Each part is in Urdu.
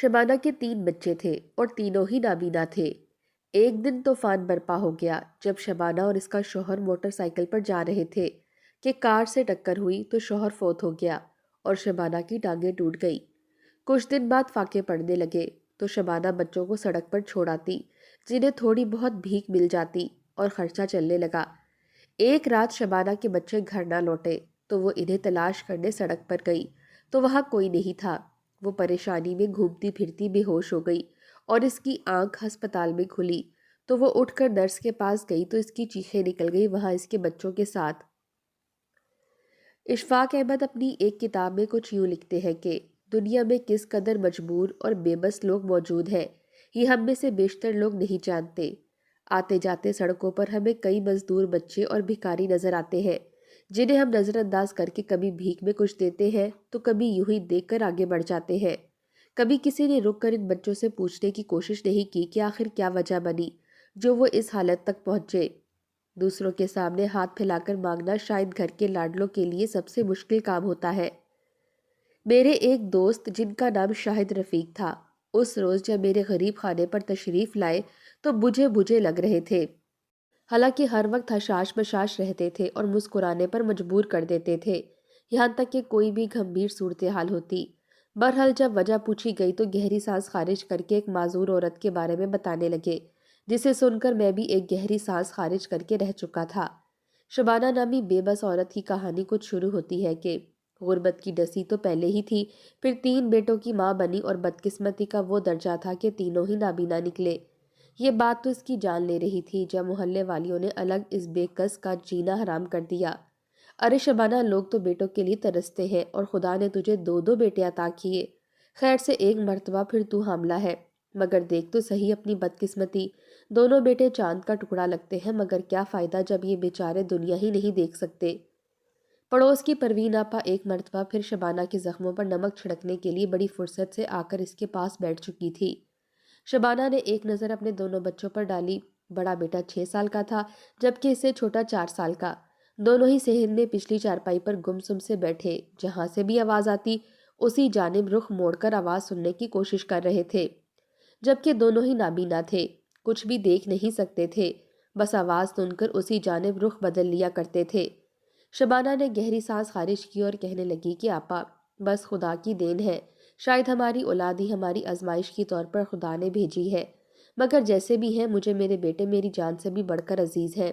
شبانہ کے 3 بچے تھے اور تینوں ہی نابینا تھے۔ ایک دن طوفان برپا ہو گیا جب شبانہ اور اس کا شوہر موٹر سائیکل پر جا رہے تھے کہ کار سے ٹکر ہوئی تو شوہر فوت ہو گیا اور شبانہ کی ٹانگیں ٹوٹ گئی۔ کچھ دن بعد فاقے پڑنے لگے تو شبانہ بچوں کو سڑک پر چھوڑ آتی، جنہیں تھوڑی بہت بھیک مل جاتی اور خرچہ چلنے لگا۔ ایک رات شبانہ کے بچے گھر نہ لوٹے تو وہ انہیں تلاش کرنے سڑک پر گئی تو وہاں کوئی نہیں تھا۔ وہ پریشانی میں گھومتی پھرتی بے ہوش ہو گئی اور اس کی آنکھ ہسپتال میں کھلی تو وہ اٹھ کر نرس کے پاس گئی تو اس کی چیخیں نکل گئی وہاں اس کے بچوں کے ساتھ۔ اشفاق احمد اپنی ایک کتاب میں کچھ یوں لکھتے ہیں کہ دنیا میں کس قدر مجبور اور بے بس لوگ موجود ہیں یہ ہم میں سے بیشتر لوگ نہیں جانتے۔ آتے جاتے سڑکوں پر ہمیں کئی مزدور بچے اور بھکاری نظر آتے ہیں جنہیں ہم نظر انداز کر کے کبھی بھیک میں کچھ دیتے ہیں تو کبھی یوں ہی دیکھ کر آگے بڑھ جاتے ہیں۔ کبھی کسی نے رک کر ان بچوں سے پوچھنے کی کوشش نہیں کی کہ آخر کیا وجہ بنی جو وہ اس حالت تک پہنچے۔ دوسروں کے سامنے ہاتھ پھیلا کر مانگنا شاید گھر کے لاڈلوں کے لیے سب سے مشکل کام ہوتا ہے۔ میرے ایک دوست جن کا نام شاہد رفیق تھا، اس روز جب میرے غریب خانے پر تشریف لائے تو بجھے لگ رہے تھے، حالانکہ ہر وقت حشاش بشاش رہتے تھے اور مسکرانے پر مجبور کر دیتے تھے یہاں تک کہ کوئی بھی گھمبیر صورتحال ہوتی۔ بہرحال جب وجہ پوچھی گئی تو گہری سانس خارج کر کے ایک معذور عورت کے بارے میں بتانے لگے، جسے سن کر میں بھی ایک گہری سانس خارج کر کے رہ چکا تھا۔ شبانہ نامی بے بس عورت کی کہانی کچھ شروع ہوتی ہے کہ غربت کی ڈسی تو پہلے ہی تھی، پھر 3 بیٹوں کی ماں بنی اور بدقسمتی کا وہ درجہ تھا کہ تینوں ہی نابینا نکلے۔ یہ بات تو اس کی جان لے رہی تھی جب محلے والیوں نے الگ اس بے کس کا جینا حرام کر دیا۔ ارے شبانہ، لوگ تو بیٹوں کے لیے ترستے ہیں اور خدا نے تجھے 2 بیٹے عطا کیے، خیر سے ایک مرتبہ پھر تو حاملہ ہے، مگر دیکھ تو صحیح اپنی بدقسمتی، دونوں بیٹے چاند کا ٹکڑا لگتے ہیں مگر کیا فائدہ جب یہ بیچارے دنیا ہی نہیں دیکھ سکتے۔ پڑوس کی پروین آپا ایک مرتبہ پھر شبانہ کے زخموں پر نمک چھڑکنے کے لیے بڑی فرصت سے آ کر اس کے پاس بیٹھ چکی تھی۔ شبانہ نے ایک نظر اپنے دونوں بچوں پر ڈالی۔ بڑا بیٹا 6 سال کا تھا جبکہ اس سے چھوٹا 4 سال کا۔ دونوں ہی صحن میں پچھلی چارپائی پر گمسم سے بیٹھے، جہاں سے بھی آواز آتی اسی جانب رخ موڑ کر آواز سننے کی کوشش کر رہے تھے، جبکہ دونوں ہی نابینا تھے، کچھ بھی دیکھ نہیں سکتے تھے، بس آواز سن کر اسی جانب رخ بدل لیا کرتے تھے۔ شبانہ نے گہری سانس خارج کی اور کہنے لگی کہ آپا، بس خدا کی دین ہے، شاید ہماری اولاد ہی ہماری آزمائش کے طور پر خدا نے بھیجی ہے، مگر جیسے بھی ہیں مجھے میرے بیٹے میری جان سے بھی بڑھ کر عزیز ہیں۔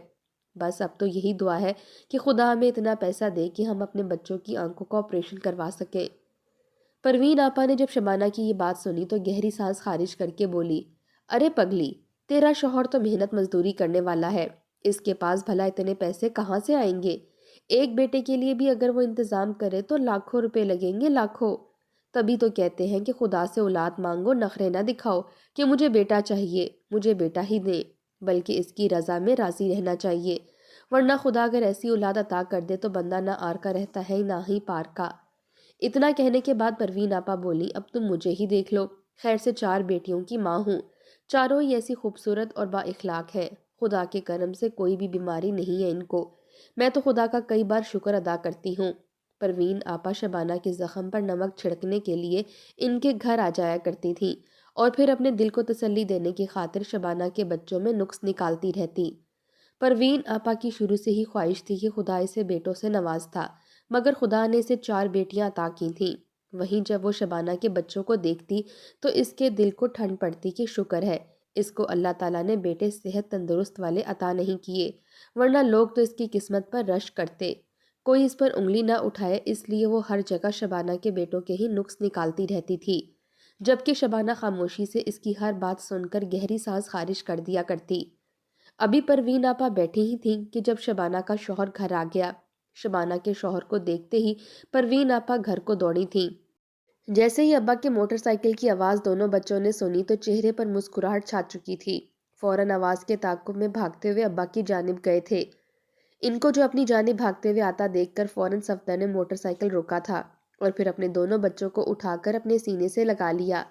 بس اب تو یہی دعا ہے کہ خدا ہمیں اتنا پیسہ دے کہ ہم اپنے بچوں کی آنکھوں کا آپریشن کروا سکیں۔ پروین آپا نے جب شبانہ کی یہ بات سنی تو گہری سانس خارج کر کے بولی، ارے پگلی، تیرا شوہر تو محنت مزدوری کرنے والا ہے، اس کے پاس بھلا اتنے پیسے کہاں سے آئیں گے؟ ایک بیٹے کے لیے بھی اگر وہ انتظام کرے تو لاکھوں روپے لگیں گے، لاکھوں۔ تبھی تو کہتے ہیں کہ خدا سے اولاد مانگو، نخرے نہ دکھاؤ کہ مجھے بیٹا چاہیے، مجھے بیٹا ہی دے، بلکہ اس کی رضا میں راضی رہنا چاہیے، ورنہ خدا اگر ایسی اولاد عطا کر دے تو بندہ نہ آر کا رہتا ہے نہ ہی پار کا۔ اتنا کہنے کے بعد پروین آپا بولی، اب تم مجھے ہی دیکھ لو، خیر سے 4 بیٹیوں کی ماں ہوں، چاروں ہی ایسی خوبصورت اور با اخلاق ہیں، خدا کے کرم سے کوئی بھی بیماری نہیں ہے ان کو، میں تو خدا کا کئی بار شکر ادا کرتی ہوں۔ پروین آپا شبانہ کے زخم پر نمک چھڑکنے کے لیے ان کے گھر آ جایا کرتی تھیں اور پھر اپنے دل کو تسلی دینے کی خاطر شبانہ کے بچوں میں نقص نکالتی رہتی۔ پروین آپا کی شروع سے ہی خواہش تھی کہ خدا اسے بیٹوں سے نوازتا، مگر خدا نے اسے 4 بیٹیاں عطا کی تھیں۔ وہیں جب وہ شبانہ کے بچوں کو دیکھتی تو اس کے دل کو ٹھنڈ پڑتی کہ شکر ہے اس کو اللہ تعالیٰ نے بیٹے صحت تندرست والے عطا نہیں کیے، ورنہ لوگ تو اس کی قسمت پر رشک کرتے، کوئی اس پر انگلی نہ اٹھائے، اس لیے وہ ہر جگہ شبانہ کے بیٹوں کے ہی نقص نکالتی رہتی تھی، جبکہ شبانہ خاموشی سے اس کی ہر بات سن کر گہری سانس خارج کر دیا کرتی۔ ابھی پروین آپا بیٹھی ہی تھیں کہ جب شبانہ کا شوہر گھر آ گیا۔ شبانہ کے شوہر کو دیکھتے ہی پروین آپا گھر کو دوڑی تھیں۔ جیسے ہی ابا کے موٹر سائیکل کی آواز دونوں بچوں نے سنی تو چہرے پر مسکراہٹ چھا چکی تھی، فوراً آواز کے تعاقب میں بھاگتے ہوئے ابا کی جانب گئے تھے۔ ان کو جو اپنی جانب بھاگتے ہوئے آتا دیکھ کر فوراً صفدر نے موٹر سائیکل روکا تھا اور پھر اپنے دونوں بچوں کو اٹھا کر اپنے سینے سے لگا لیا۔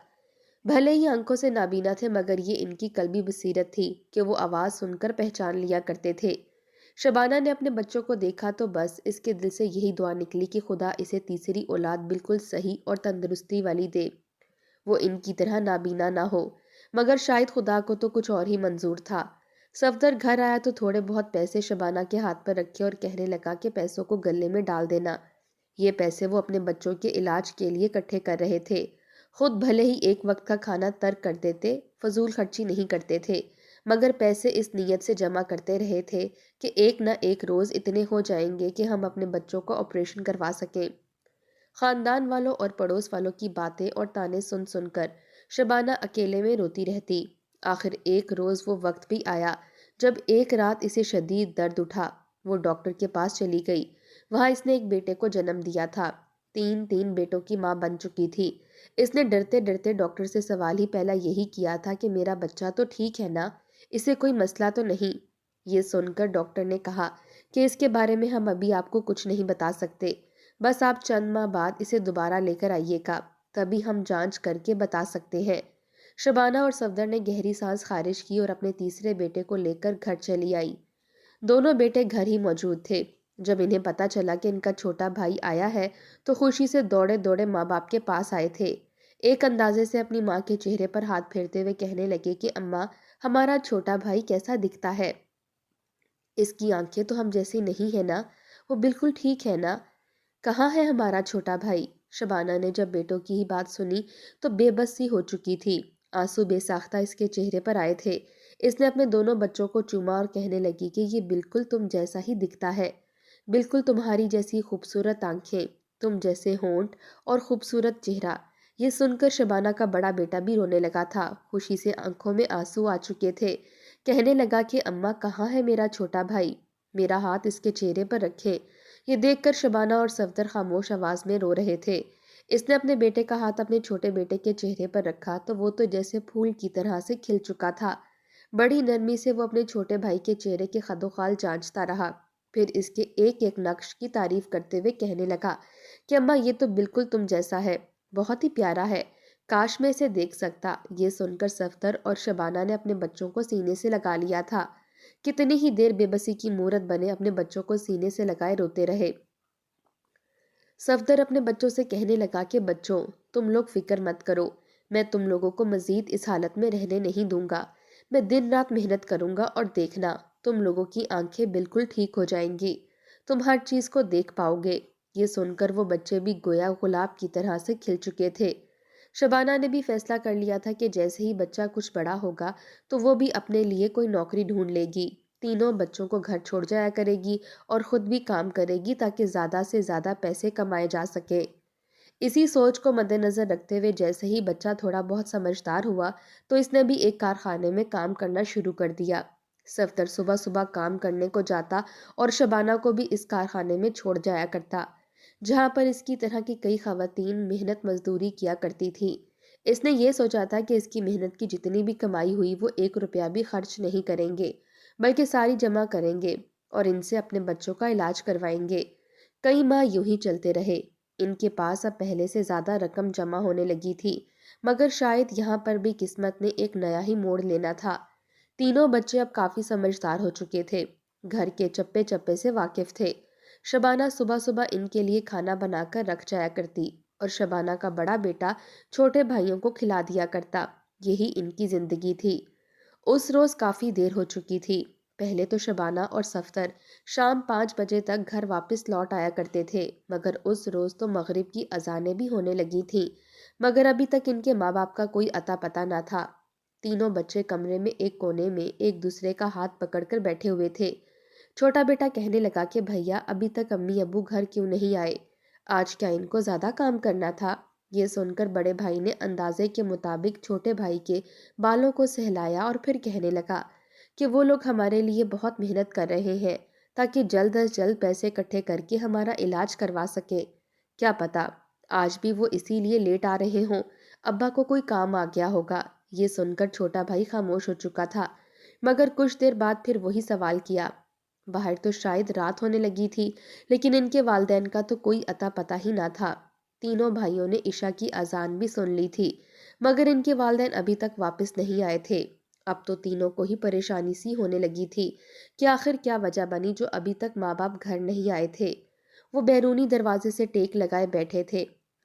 بھلے ہی آنکھوں سے نابینا تھے مگر یہ ان کی قلبی بصیرت تھی کہ وہ آواز سن کر پہچان لیا کرتے تھے۔ شبانہ نے اپنے بچوں کو دیکھا تو بس اس کے دل سے یہی دعا نکلی کہ خدا اسے تیسری اولاد بالکل صحیح اور تندرستی والی دے۔ وہ ان کی طرح نابینا نہ ہو، مگر شاید خدا کو تو کچھ اور ہی منظور تھا۔ صفدر گھر آیا تو تھوڑے بہت پیسے شبانہ کے ہاتھ پر رکھے اور کہنے لگا کہ پیسوں کو گلے میں ڈال دینا۔ یہ پیسے وہ اپنے بچوں کے علاج کے لیے اکٹھے کر رہے تھے۔ خود بھلے ہی ایک وقت کا کھانا ترک کر دیتے، فضول خرچی نہیں کرتے تھے، مگر پیسے اس نیت سے جمع کرتے رہے تھے کہ ایک نہ ایک روز اتنے ہو جائیں گے کہ ہم اپنے بچوں کو آپریشن کروا سکیں۔ خاندان والوں اور پڑوس والوں کی باتیں اور تانے سن سن کر شبانہ اکیلے میں روتی رہتی۔ آخر ایک روز وہ وقت بھی آیا جب ایک رات اسے شدید درد اٹھا۔ وہ ڈاکٹر کے پاس چلی گئی۔ وہاں اس نے ایک بیٹے کو جنم دیا تھا۔ تین بیٹوں کی ماں بن چکی تھی۔ اس نے ڈرتے ڈرتے ڈاکٹر سے سوال ہی پہلا یہی کیا تھا کہ میرا بچہ تو ٹھیک ہے نا، اسے کوئی مسئلہ تو نہیں؟ یہ سن کر ڈاکٹر نے کہا کہ اس کے بارے میں ہم ابھی آپ کو کچھ نہیں بتا سکتے، بس آپ چند ماہ بعد اسے دوبارہ لے کر آئیے گا، تبھی ہم جانچ کر کے بتا سکتے ہیں۔ شبانہ اور صفدر نے گہری سانس خارج کی اور اپنے تیسرے بیٹے کو لے کر گھر چلی آئی۔ دونوں بیٹے گھر ہی موجود تھے۔ جب انہیں پتا چلا کہ ان کا چھوٹا بھائی آیا ہے تو خوشی سے دوڑے دوڑے ماں باپ کے پاس آئے تھے۔ ایک اندازے سے اپنی ماں کے چہرے پر ہاتھ پھیرتے ہوئے کہنے لگے کہ اماں، ہمارا چھوٹا بھائی کیسا دکھتا ہے؟ اس کی آنکھیں تو ہم جیسی نہیں ہے نا، وہ بالکل ٹھیک ہے نا؟ کہاں ہے ہمارا چھوٹا بھائی؟ شبانہ نے جب بیٹوں کی ہی بات سنی تو بے بس سی ہو چکی تھی۔ آنسو بے ساختہ اس کے چہرے پر آئے تھے۔ اس نے اپنے دونوں بچوں کو چوما اور کہنے لگی کہ یہ بالکل تم جیسا ہی دکھتا ہے، بالکل تمہاری جیسی خوبصورت آنکھیں، تم جیسے ہونٹ اور خوبصورت چہرہ۔ یہ سن کر شبانہ کا بڑا بیٹا بھی رونے لگا تھا۔ خوشی سے آنکھوں میں آنسو آ چکے تھے۔ کہنے لگا کہ اماں، کہاں ہے میرا چھوٹا بھائی؟ میرا ہاتھ اس کے چہرے پر رکھے۔ یہ دیکھ کر شبانہ اور صفدر خاموش آواز میں رو رہے تھے۔ اس نے اپنے بیٹے کا ہاتھ اپنے چھوٹے بیٹے کے چہرے پر رکھا تو وہ تو جیسے پھول کی طرح سے کھل چکا تھا۔ بڑی نرمی سے وہ اپنے چھوٹے بھائی کے چہرے کے خد و خال جانچتا رہا، پھر اس کے ایک ایک نقش کی تعریف کرتے ہوئے کہنے لگا کہ اماں، یہ تو بالکل تم جیسا ہے، بہت ہی پیارا ہے، کاش میں اسے دیکھ سکتا۔ یہ سن کر صفدر اور شبانہ نے اپنے بچوں کو سینے سے لگا لیا تھا۔ کتنی ہی دیر بے بسی کی مورت بنے اپنے بچوں کو سینے سے لگائے روتے رہے۔ صفدر اپنے بچوں سے کہنے لگا کہ بچوں، تم لوگ فکر مت کرو، میں تم لوگوں کو مزید اس حالت میں رہنے نہیں دوں گا۔ میں دن رات محنت کروں گا اور دیکھنا، تم لوگوں کی آنکھیں بالکل ٹھیک ہو جائیں گی، تم ہر چیز کو دیکھ پاؤ گے۔ یہ سن کر وہ بچے بھی گویا گلاب کی طرح سے کھل چکے تھے۔ شبانہ نے بھی فیصلہ کر لیا تھا کہ جیسے ہی بچہ کچھ بڑا ہوگا تو وہ بھی اپنے لیے کوئی نوکری ڈھونڈ لے گی، تینوں بچوں کو گھر چھوڑ جایا کرے گی اور خود بھی کام کرے گی تاکہ زیادہ سے زیادہ پیسے کمائے جا سکے۔ اسی سوچ کو مد نظر رکھتے ہوئے جیسے ہی بچہ تھوڑا بہت سمجھدار ہوا تو اس نے بھی ایک کارخانے میں کام کرنا شروع کر دیا۔ صفدر صبح صبح کام کرنے کو جاتا اور شبانہ کو بھی اس کارخانے میں چھوڑ جایا کرتا، جہاں پر اس کی طرح کی کئی خواتین محنت مزدوری کیا کرتی تھیں۔ اس نے یہ سوچا تھا کہ اس کی محنت کی جتنی بھی کمائی ہوئی وہ 1 روپیہ بھی خرچ نہیں کریں گے، بلکہ ساری جمع کریں گے اور ان سے اپنے بچوں کا علاج کروائیں گے۔ کئی ماہ یوں ہی چلتے رہے۔ ان کے پاس اب پہلے سے زیادہ رقم جمع ہونے لگی تھی، مگر شاید یہاں پر بھی قسمت نے ایک نیا ہی موڑ لینا تھا۔ تینوں بچے اب کافی سمجھدار ہو چکے تھے، گھر کے چپے چپے سے واقف تھے۔ شبانہ صبح صبح ان کے لیے کھانا بنا کر رکھ جایا کرتی اور شبانہ کا بڑا بیٹا چھوٹے بھائیوں کو کھلا دیا کرتا۔ یہی ان کی زندگی تھی۔ اس روز کافی دیر ہو چکی تھی۔ پہلے تو شبانہ اور صفدر شام 5 بجے تک گھر واپس لوٹ آیا کرتے تھے، مگر اس روز تو مغرب کی اذانیں بھی ہونے لگی تھیں، مگر ابھی تک ان کے ماں باپ کا کوئی اتا پتہ نہ تھا۔ تینوں بچے کمرے میں ایک کونے میں ایک دوسرے کا ہاتھ پکڑ کر بیٹھے ہوئے تھے۔ چھوٹا بیٹا کہنے لگا کہ بھیا، ابھی تک امی ابو گھر کیوں نہیں آئے؟ آج کیا ان کو زیادہ کام کرنا تھا؟ یہ سن کر بڑے بھائی نے اندازے کے مطابق چھوٹے بھائی کے بالوں کو سہلایا اور پھر کہنے لگا کہ وہ لوگ ہمارے لیے بہت محنت کر رہے ہیں تاکہ جلد از جلد پیسے اکٹھے کر کے ہمارا علاج کروا سکیں۔ کیا پتا آج بھی وہ اسی لیے لیٹ آ رہے ہوں، ابا کو کوئی کام آ گیا ہوگا۔ یہ سن کر چھوٹا بھائی خاموش ہو چکا تھا، مگر کچھ دیر بعد پھر وہی سوال کیا۔ باہر تو شاید رات ہونے لگی تھی، لیکن ان کے والدین کا تو کوئی اتا پتہ ہی نہ تھا۔ تینوں بھائیوں نے عشاء کی اذان بھی سن لی تھی، مگر ان کے والدین ابھی تک واپس نہیں آئے تھے۔ اب تو تینوں کو ہی پریشانی سی ہونے لگی تھی کہ آخر کیا وجہ بنی جو ابھی تک ماں باپ گھر نہیں آئے تھے۔ وہ بیرونی دروازے سے ٹیک لگائے بیٹھے تھے۔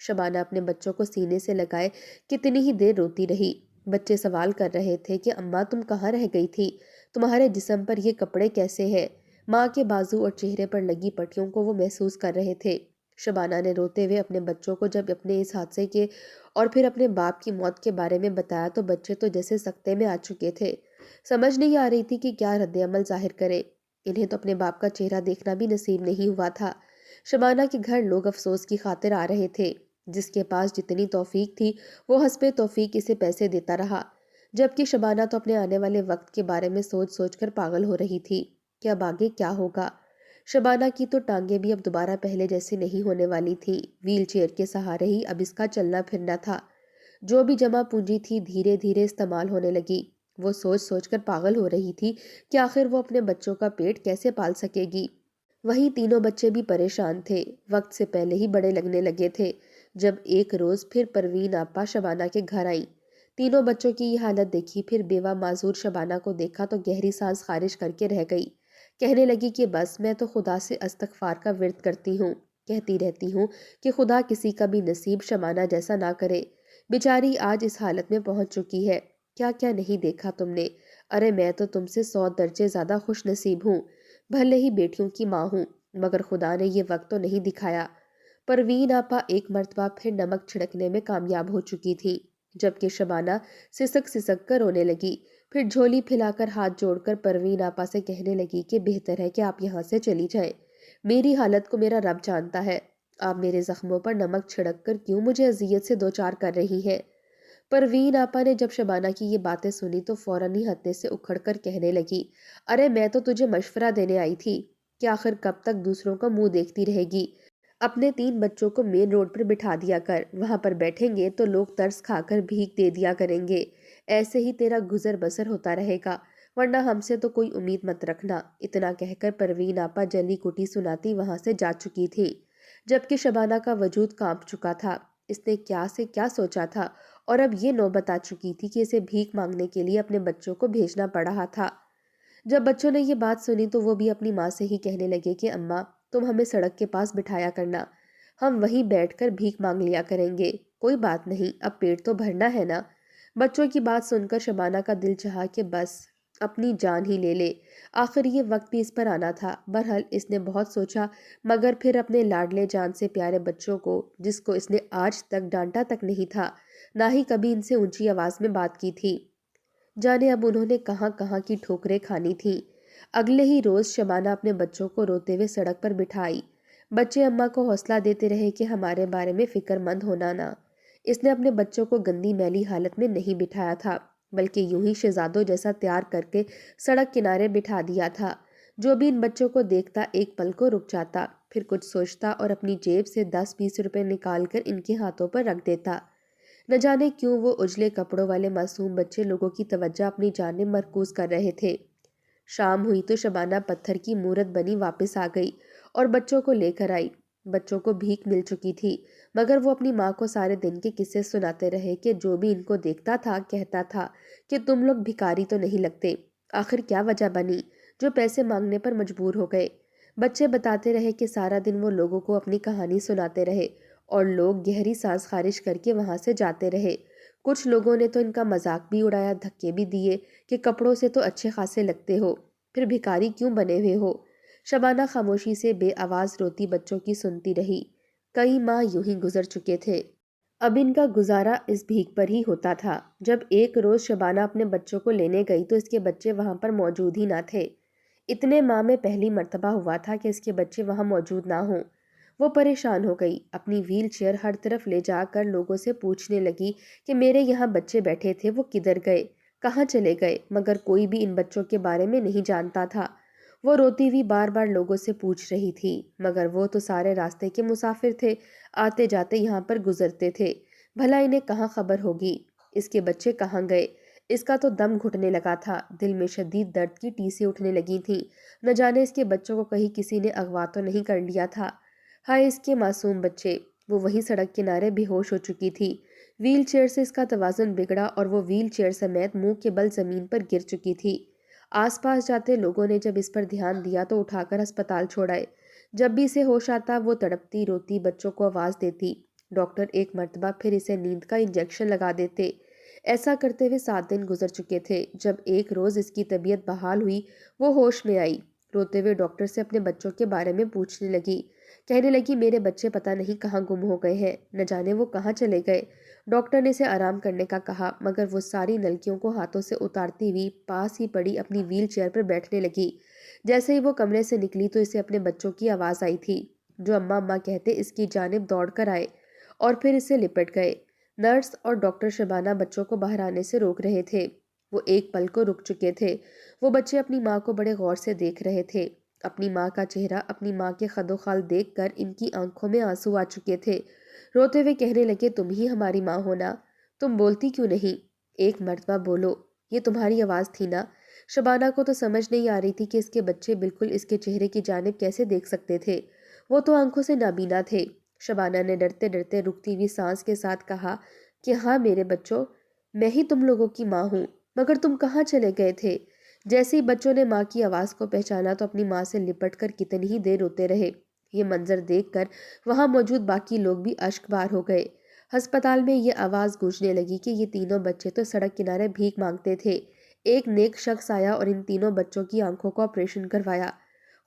شبانہ اپنے بچوں کو سینے سے لگائے کتنی ہی دیر روتی رہی۔ بچے سوال کر رہے تھے کہ اماں تم کہاں رہ گئی تھی؟ تمہارے جسم پر یہ کپڑے کیسے ہیں؟ ماں کے بازو اور چہرے پر لگی پٹیوں کو وہ محسوس کر رہے تھے۔ شبانہ نے روتے ہوئے اپنے بچوں کو جب اپنے اس حادثے کے اور پھر اپنے باپ کی موت کے بارے میں بتایا تو بچے تو جیسے سکتے میں آ چکے تھے۔ سمجھ نہیں آ رہی تھی کہ کیا رد عمل ظاہر کرے۔ انہیں تو اپنے باپ کا چہرہ دیکھنا بھی نصیب نہیں ہوا تھا۔ شبانہ کے گھر لوگ افسوس کی خاطر آ رہے تھے۔ جس کے پاس جتنی توفیق تھی وہ حسب توفیق اسے پیسے دیتا رہا، جبکہ شبانہ تو اپنے آنے والے وقت کے بارے میں سوچ سوچ کر پاگل ہو رہی تھی کہ اب آگے کیا ہوگا۔ شبانہ کی تو ٹانگیں بھی اب دوبارہ پہلے جیسے نہیں ہونے والی تھی، ویل چیئر کے سہارے ہی اب اس کا چلنا پھرنا تھا۔ جو بھی جمع پونجی تھی دھیرے دھیرے استعمال ہونے لگی۔ وہ سوچ سوچ کر پاگل ہو رہی تھی کہ آخر وہ اپنے بچوں کا پیٹ کیسے پال سکے گی۔ وہیں تینوں بچے بھی پریشان تھے، وقت سے پہلے ہی بڑے لگنے لگے تھے۔ جب ایک روز پھر پروین آپا شبانہ کے گھر آئیں، تینوں بچوں کی یہ حالت دیکھی، پھر بیوہ معذور شبانہ کو دیکھا تو گہری سانس خارج کر کے رہ گئی۔ کہنے لگی کہ بس میں تو خدا سے استغفار کا ورد کرتی ہوں، کہتی رہتی ہوں کہ خدا کسی کا بھی نصیب شبانہ جیسا نہ کرے۔ بیچاری آج اس حالت میں پہنچ چکی ہے، کیا کیا نہیں دیکھا تم نے۔ ارے میں تو تم سے 100 درجے زیادہ خوش نصیب ہوں، بھلے ہی بیٹیوں کی ماں ہوں، مگر خدا نے یہ وقت تو نہیں دکھایا۔ پروین آپا ایک مرتبہ پھر نمک چھڑکنے میں کامیاب ہو چکی تھی، جبکہ شبانہ سسک سسک کر رونے لگی۔ پھر جھولی پھیلا کر ہاتھ جوڑ کر پروین آپا سے کہنے لگی کہ بہتر ہے کہ آپ یہاں سے چلی جائیں، میری حالت کو میرا رب جانتا ہے، آپ میرے زخموں پر نمک چھڑک کر کیوں مجھے اذیت سے دوچار کر رہی ہیں۔ پروین آپا نے جب شبانہ کی یہ باتیں سنی تو فوراً ہی ہتھے سے اکھڑ کر کہنے لگی، ارے میں تو تجھے مشورہ دینے آئی تھی کہ آخر کب تک دوسروں کا منہ دیکھتی رہے گی۔ اپنے 3 بچوں کو مین روڈ پر بٹھا دیا کر، وہاں پر بیٹھیں گے تو لوگ ترس کھا کر بھیک دے دیا کریں گے، ایسے ہی تیرا گزر بسر ہوتا رہے گا، ورنہ ہم سے تو کوئی امید مت رکھنا۔ اتنا کہہ کر پروین آپا جلی کٹی سناتی وہاں سے جا چکی تھی، جبکہ شبانہ کا وجود کانپ چکا تھا۔ اس نے کیا سے کیا سوچا تھا، اور اب یہ نوبت آ چکی تھی کہ اسے بھیک مانگنے کے لیے اپنے بچوں کو بھیجنا پڑ رہا تھا۔ جب بچوں نے یہ بات سنی تو وہ بھی اپنی ماں سے ہی کہنے لگے کہ اماں تم ہمیں سڑک کے پاس بٹھایا کرنا، ہم وہیں بیٹھ کر بھیک مانگ لیا کریں گے، کوئی بات نہیں، اب پیٹ تو بھرنا ہے نا۔ بچوں کی بات سن کر شبانہ کا دل چاہا کہ بس اپنی جان ہی لے لے، آخر یہ وقت بھی اس پر آنا تھا۔ بہرحال اس نے بہت سوچا، مگر پھر اپنے لاڈلے جان سے پیارے بچوں کو، جس کو اس نے آج تک ڈانٹا تک نہیں تھا، نہ ہی کبھی ان سے اونچی آواز میں بات کی تھی، جانے اب انہوں نے کہاں کہاں کی ٹھوکریں کھانی تھیں۔ اگلے ہی روز شبانہ اپنے بچوں کو روتے ہوئے سڑک پر بٹھائی۔ بچے اماں کو حوصلہ دیتے رہے کہ ہمارے بارے میں فکر مند ہونا نا۔ اس نے اپنے بچوں کو گندی میلی حالت میں نہیں بٹھایا تھا، بلکہ یوں ہی شہزادوں جیسا تیار کر کے سڑک کنارے بٹھا دیا تھا۔ جو بھی ان بچوں کو دیکھتا ایک پل کو رک جاتا، پھر کچھ سوچتا اور اپنی جیب سے 10-20 روپے نکال کر ان کے ہاتھوں پر رکھ دیتا۔ نہ جانے کیوں وہ اجلے کپڑوں والے معصوم بچے لوگوں کی توجہ اپنی جانب مرکوز کر رہے تھے۔ شام ہوئی تو شبانہ پتھر کی مورت بنی واپس آ گئی اور بچوں کو لے کر آئی۔ بچوں کو بھیک مل چکی تھی، مگر وہ اپنی ماں کو سارے دن کے قصے سناتے رہے کہ جو بھی ان کو دیکھتا تھا کہتا تھا کہ تم لوگ بھکاری تو نہیں لگتے، آخر کیا وجہ بنی جو پیسے مانگنے پر مجبور ہو گئے۔ بچے بتاتے رہے کہ سارا دن وہ لوگوں کو اپنی کہانی سناتے رہے اور لوگ گہری سانس خارج کر کے وہاں سے جاتے رہے۔ کچھ لوگوں نے تو ان کا مذاق بھی اڑایا، دھکے بھی دیے کہ کپڑوں سے تو اچھے خاصے لگتے ہو، پھر بھکاری کیوں بنے ہوئے ہو۔ شبانہ خاموشی سے بے آواز روتی بچوں کی سنتی رہی۔ کئی ماہ یوں ہی گزر چکے تھے، اب ان کا گزارا اس بھیک پر ہی ہوتا تھا۔ جب ایک روز شبانہ اپنے بچوں کو لینے گئی تو اس کے بچے وہاں پر موجود ہی نہ تھے۔ اتنے ماہ میں پہلی مرتبہ ہوا تھا کہ اس کے بچے وہاں موجود نہ ہوں۔ وہ پریشان ہو گئی، اپنی ویل چیئر ہر طرف لے جا کر لوگوں سے پوچھنے لگی کہ میرے یہاں بچے بیٹھے تھے، وہ کدھر گئے، کہاں چلے گئے، مگر کوئی بھی ان بچوں کے بارے میں نہیں جانتا تھا۔ وہ روتی ہوئی بار بار لوگوں سے پوچھ رہی تھی، مگر وہ تو سارے راستے کے مسافر تھے، آتے جاتے یہاں پر گزرتے تھے، بھلا انہیں کہاں خبر ہوگی اس کے بچے کہاں گئے۔ اس کا تو دم گھٹنے لگا تھا، دل میں شدید درد کی ٹیسیں اٹھنے لگی تھیں، نہ جانے اس کے بچوں کو کہیں کسی نے اغوا تو نہیں کر لیا تھا۔ ہائے اس کے معصوم بچے، وہ وہیں سڑک کنارے بے ہوش ہو چکی تھی۔ ویل چیئر سے اس کا توازن بگڑا اور وہ ویل چیئر سمیت منہ کے بل زمین پر گر چکی تھی۔ آس پاس جاتے لوگوں نے جب اس پر دھیان دیا تو اٹھا کر ہسپتال چھوڑائے۔ جب بھی اسے ہوش آتا وہ تڑپتی روتی بچوں کو آواز دیتی، ڈاکٹر ایک مرتبہ پھر اسے نیند کا انجیکشن لگا دیتے۔ ایسا کرتے ہوئے 7 دن گزر چکے تھے۔ جب ایک روز اس کی طبیعت بحال ہوئی، وہ ہوش میں آئی۔ روتے ہوئے ڈاکٹر سے اپنے بچوں کے بارے میں پوچھنے لگی۔ کہنے لگی میرے بچے پتہ نہیں کہاں گم ہو گئے ہیں، نہ جانے وہ کہاں چلے گئے۔ ڈاکٹر نے اسے آرام کرنے کا کہا، مگر وہ ساری نلکیوں کو ہاتھوں سے اتارتی ہوئی پاس ہی پڑی اپنی ویل چیئر پر بیٹھنے لگی۔ جیسے ہی وہ کمرے سے نکلی تو اسے اپنے بچوں کی آواز آئی تھی، جو اماں اماں کہتے اس کی جانب دوڑ کر آئے اور پھر اسے لپٹ گئے۔ نرس اور ڈاکٹر شبانہ بچوں کو باہر آنے سے روک رہے تھے۔ وہ ایک پل کو رک چکے تھے۔ وہ بچے اپنی ماں کو بڑے غور سے دیکھ رہے تھے۔ اپنی ماں کا چہرہ، اپنی ماں کے خد و خال دیکھ کر ان کی آنکھوں میں آنسو آ چکے تھے۔ روتے ہوئے کہنے لگے تم ہی ہماری ماں ہونا، تم بولتی کیوں نہیں؟ ایک مرتبہ بولو، یہ تمہاری آواز تھی نا؟ شبانہ کو تو سمجھ نہیں آ رہی تھی کہ اس کے بچے بالکل اس کے چہرے کی جانب کیسے دیکھ سکتے تھے۔ وہ تو آنکھوں سے نابینا تھے۔ شبانہ نے ڈرتے ڈرتے رکتی ہوئی سانس کے ساتھ کہا کہ ہاں میرے بچوں، میں ہی تم لوگوں کی ماں ہوں، مگر تم کہاں چلے گئے تھے؟ جیسے ہی بچوں نے ماں کی آواز کو پہچانا تو اپنی ماں سے لپٹ کر کتنی ہی دیر روتے رہے۔ یہ منظر دیکھ کر وہاں موجود باقی لوگ بھی اشک بار ہو گئے۔ ہسپتال میں یہ آواز گونجنے لگی کہ یہ تینوں بچے تو سڑک کنارے بھیک مانگتے تھے۔ ایک نیک شخص آیا اور ان تینوں بچوں کی آنکھوں کو آپریشن کروایا۔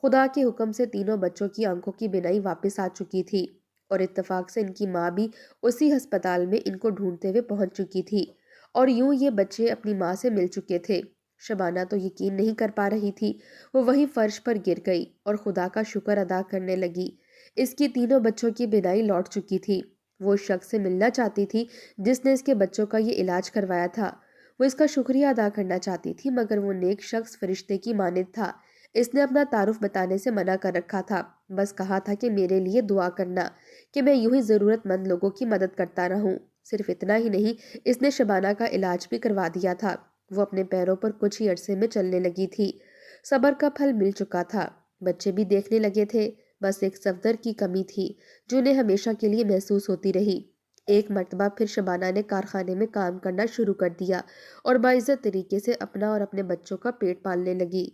خدا کے حکم سے تینوں بچوں کی آنکھوں کی بینائی واپس آ چکی تھی، اور اتفاق سے ان کی ماں بھی اسی ہسپتال میں ان کو ڈھونڈتے ہوئے پہنچ چکی تھی، اور یوں یہ بچے اپنی ماں سے مل چکے تھے۔ شبانہ تو یقین نہیں کر پا رہی تھی۔ وہ وہیں فرش پر گر گئی اور خدا کا شکر ادا کرنے لگی۔ اس کی تینوں بچوں کی بینائی لوٹ چکی تھی۔ وہ اس شخص سے ملنا چاہتی تھی جس نے اس کے بچوں کا یہ علاج کروایا تھا۔ وہ اس کا شکریہ ادا کرنا چاہتی تھی، مگر وہ نیک شخص فرشتے کی مانند تھا۔ اس نے اپنا تعارف بتانے سے منع کر رکھا تھا، بس کہا تھا کہ میرے لیے دعا کرنا، کہ میں یوں ہی ضرورت مند لوگوں کی مدد کرتا رہوں۔ صرف اتنا ہی نہیں، اس نے شبانہ کا علاج بھی کروا دیا تھا۔ وہ اپنے پیروں پر کچھ ہی عرصے میں چلنے لگی تھی۔ صبر کا پھل مل چکا تھا۔ بچے بھی دیکھنے لگے تھے، بس ایک صفدر کی کمی تھی جو انہیں ہمیشہ کے لیے محسوس ہوتی رہی۔ ایک مرتبہ پھر شبانہ نے کارخانے میں کام کرنا شروع کر دیا اور باعزت طریقے سے اپنا اور اپنے بچوں کا پیٹ پالنے لگی۔